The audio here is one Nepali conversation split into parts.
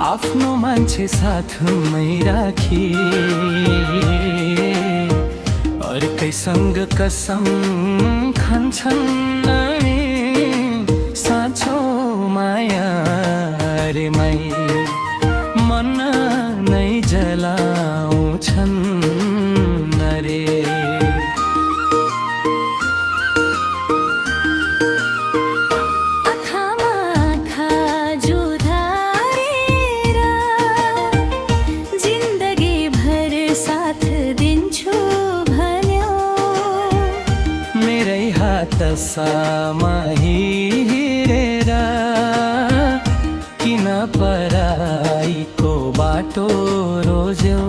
आफ्नो मान्छे साथमै राखी अर्कैसँग कसम खान्छन् अनि साँचो माया रे मै मन नै जलाउँछन् रे। समाहिरेर किन पराईको बाटो रोज्यौ?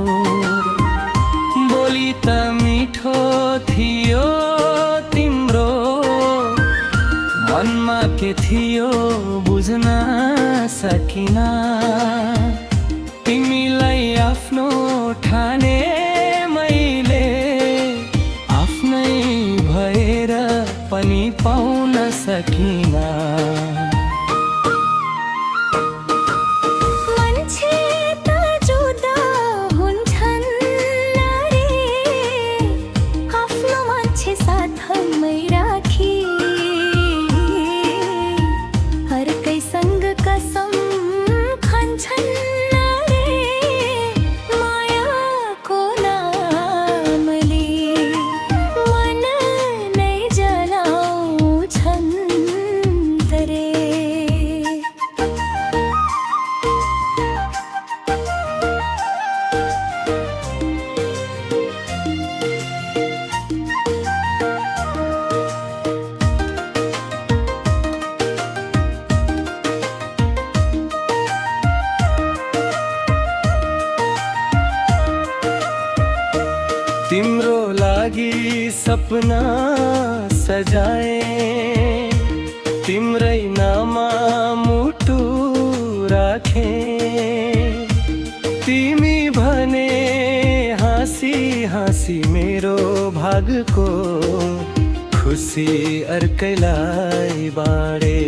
बोली त मिठो थियो तिम्रो, मनमा के थियो बुझ्न सकिन। तिमीलाई आफ्नो ठाने मैले आफ्नै भएर पनि पाउन सकिन। मान्छे त जुदा हुन्छन् रे, आफ्नो मान्छे साथमै राखी अर्कैसँग कसम खान्छन् रे मायाको नामले मन नै जलाउँछन् रे। तिम्रो लागि सपना सजाए, तिम्रै नाममा मुटु राखे। तिमी भने हाँसी हाँसी मेरो भागको खुसी अर्कैलाई बाँडे।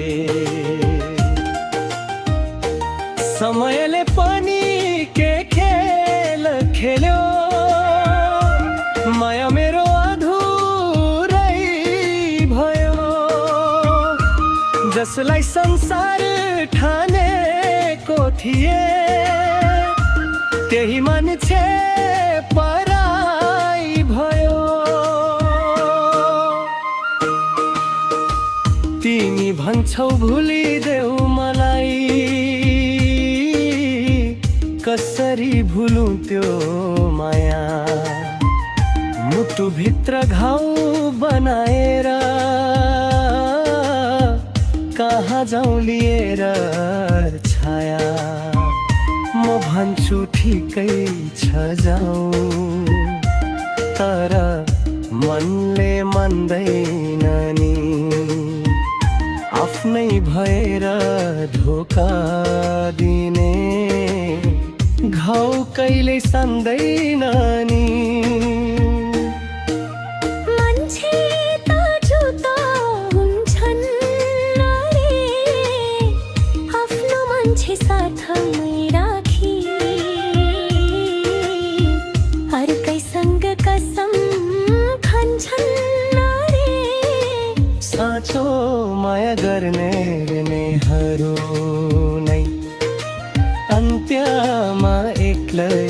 समयले पनि के खेल खेल्यो, माया मेरो अधुरै भयो। जसलाई संसार ठानेको थिए त्यही मान्छे पराई भयो। तिमी भन्छौ भुलिदेऊ मलाई, कसरी भुलौं त्यो माया? मुटुभित्र घाउ बनाएर कहाँ जाउँ लिएर छाया? म भन्छु ठिकै छ जाउँ, तर मनले मान्दैन नि। आफ्नै भएर धोका दिने घाउ कहिले सन्दैन नि। मान्छे त जुदा हुन्छन् रे, आफ्नो मान्छे साथमै राखी अर्कैसँग कसम खान्छन् रे। साँचो माया गर्ने नेहरू नै अन्त्यमा एक्लै